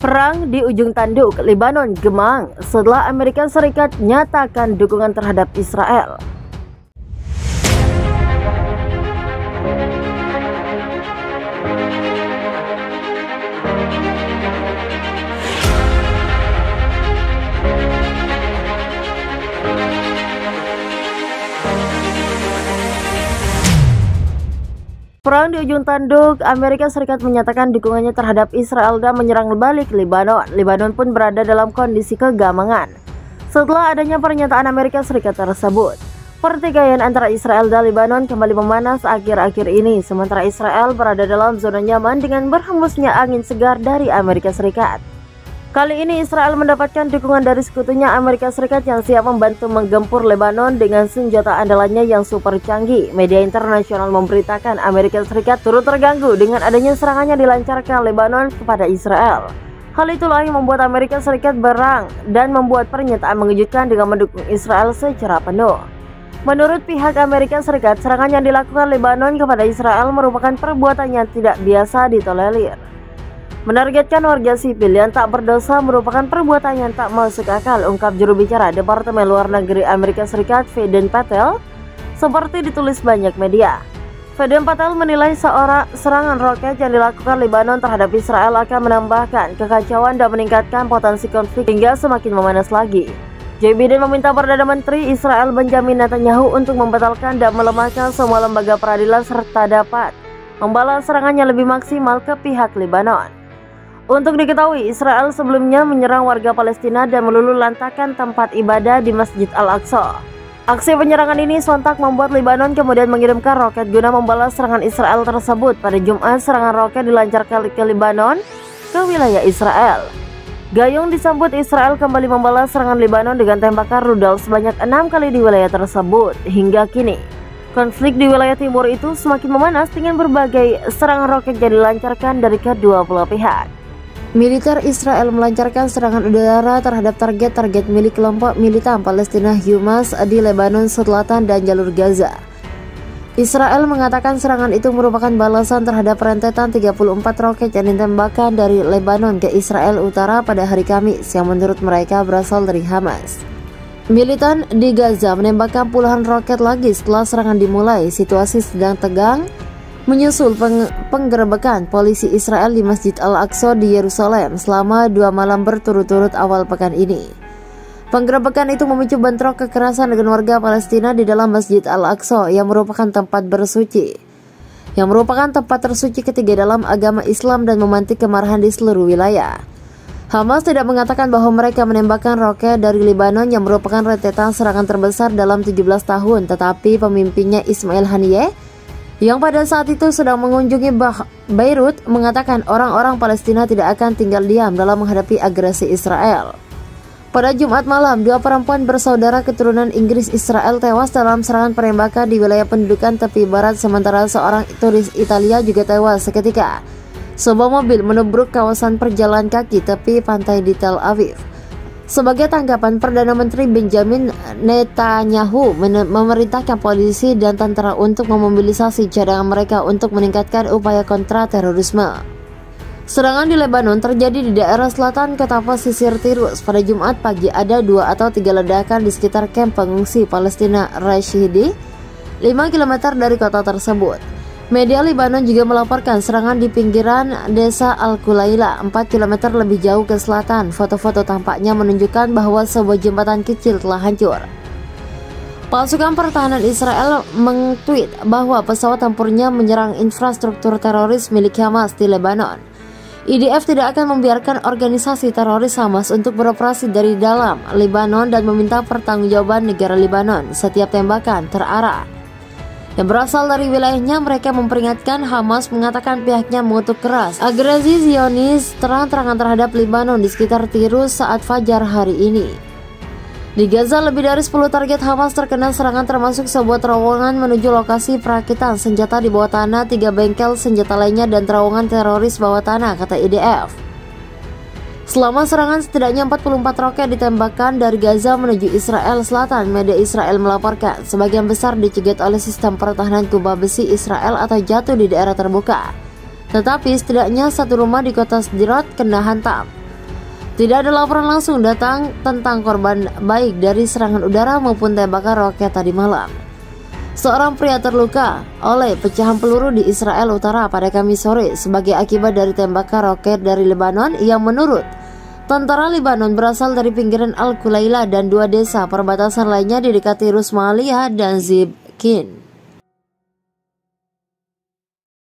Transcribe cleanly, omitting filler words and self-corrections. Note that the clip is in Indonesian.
Perang di ujung tanduk Lebanon gemang setelah Amerika Serikat nyatakan dukungan terhadap Israel. Perang di ujung tanduk, Amerika Serikat menyatakan dukungannya terhadap Israel dan menyerang balik Lebanon. Lebanon pun berada dalam kondisi kegamangan setelah adanya pernyataan Amerika Serikat tersebut. Pertikaian antara Israel dan Lebanon kembali memanas akhir-akhir ini, sementara Israel berada dalam zona nyaman dengan berhembusnya angin segar dari Amerika Serikat. Kali ini Israel mendapatkan dukungan dari sekutunya Amerika Serikat yang siap membantu menggempur Lebanon dengan senjata andalannya yang super canggih. Media internasional memberitakan Amerika Serikat turut terganggu dengan adanya serangannya dilancarkan Lebanon kepada Israel. Hal itulah yang membuat Amerika Serikat berang dan membuat pernyataan mengejutkan dengan mendukung Israel secara penuh. Menurut pihak Amerika Serikat, serangan yang dilakukan Lebanon kepada Israel merupakan perbuatan yang tidak biasa ditolerir. Menargetkan warga sipil yang tak berdosa merupakan perbuatan yang tak masuk akal, ungkap juru bicara Departemen Luar Negeri Amerika Serikat Vedant Patel, seperti ditulis banyak media. Vedant Patel menilai serangan roket yang dilakukan Lebanon terhadap Israel akan menambahkan kekacauan dan meningkatkan potensi konflik hingga semakin memanas lagi. Joe Biden meminta Perdana Menteri Israel Benjamin Netanyahu untuk membatalkan dan melemahkan semua lembaga peradilan serta dapat membalas serangannya lebih maksimal ke pihak Lebanon. Untuk diketahui, Israel sebelumnya menyerang warga Palestina dan meluluhlantakkan tempat ibadah di Masjid Al-Aqsa. Aksi penyerangan ini sontak membuat Lebanon kemudian mengirimkan roket guna membalas serangan Israel tersebut. Pada Jumat, serangan roket dilancarkan ke Lebanon ke wilayah Israel. Gayung disambut Israel kembali membalas serangan Lebanon dengan tembakan rudal sebanyak 6 kali di wilayah tersebut. Hingga kini, konflik di wilayah timur itu semakin memanas dengan berbagai serangan roket yang dilancarkan dari kedua belah pihak. Militer Israel melancarkan serangan udara terhadap target-target milik kelompok militan Palestina Hamas di Lebanon Selatan dan jalur Gaza. Israel mengatakan serangan itu merupakan balasan terhadap rentetan 34 roket yang ditembakkan dari Lebanon ke Israel Utara pada hari Kamis yang menurut mereka berasal dari Hamas. Militan di Gaza menembakkan puluhan roket lagi setelah serangan dimulai. Situasi sedang tegang menyusul penggerebekan polisi Israel di Masjid Al-Aqsa di Yerusalem selama 2 malam berturut-turut awal pekan ini. Penggerebekan itu memicu bentrok kekerasan dengan warga Palestina di dalam Masjid Al-Aqsa yang merupakan tempat tersuci ketiga dalam agama Islam dan memantik kemarahan di seluruh wilayah. Hamas tidak mengatakan bahwa mereka menembakkan roket dari Lebanon yang merupakan rentetan serangan terbesar dalam 17 tahun, tetapi pemimpinnya Ismail Haniyeh yang pada saat itu sedang mengunjungi Beirut mengatakan orang-orang Palestina tidak akan tinggal diam dalam menghadapi agresi Israel. Pada Jumat malam, 2 perempuan bersaudara keturunan Inggris Israel tewas dalam serangan penembakan di wilayah pendudukan tepi barat, sementara seorang turis Italia juga tewas seketika sebuah mobil menubruk kawasan perjalan kaki tepi pantai di Tel Aviv. Sebagai tanggapan, Perdana Menteri Benjamin Netanyahu memerintahkan polisi dan tentara untuk memobilisasi cadangan mereka untuk meningkatkan upaya kontra terorisme. Serangan di Lebanon terjadi di daerah selatan kota pesisir Tirus. Pada Jumat pagi ada 2 atau 3 ledakan di sekitar kamp pengungsi Palestina Rashidi, 5 km dari kota tersebut. Media Lebanon juga melaporkan serangan di pinggiran desa Al-Kulaila, 4 km lebih jauh ke selatan. Foto-foto tampaknya menunjukkan bahwa sebuah jembatan kecil telah hancur. Pasukan pertahanan Israel meng-tweet bahwa pesawat tempurnya menyerang infrastruktur teroris milik Hamas di Lebanon. IDF tidak akan membiarkan organisasi teroris Hamas untuk beroperasi dari dalam Lebanon dan meminta pertanggungjawaban negara Lebanon setiap tembakan terarah yang berasal dari wilayahnya. Mereka memperingatkan Hamas mengatakan pihaknya mengutuk keras agresi Zionis terang-terangan terhadap Lebanon di sekitar Tirus saat fajar hari ini. Di Gaza, lebih dari 10 target Hamas terkena serangan termasuk sebuah terowongan menuju lokasi perakitan senjata di bawah tanah, 3 bengkel senjata lainnya, dan terowongan teroris bawah tanah, kata IDF. Selama serangan, setidaknya 44 roket ditembakkan dari Gaza menuju Israel Selatan. Media Israel melaporkan sebagian besar dicegat oleh sistem pertahanan kubah besi Israel atau jatuh di daerah terbuka. Tetapi setidaknya 1 rumah di kota Sderot kena hantam. Tidak ada laporan langsung datang tentang korban baik dari serangan udara maupun tembakan roket tadi malam. Seorang pria terluka oleh pecahan peluru di Israel Utara pada Kamis sore sebagai akibat dari tembakan roket dari Lebanon yang menurut tentara Lebanon berasal dari pinggiran Al-Kulaila dan 2 desa perbatasan lainnya di dekat Rusmalia dan Zibkin.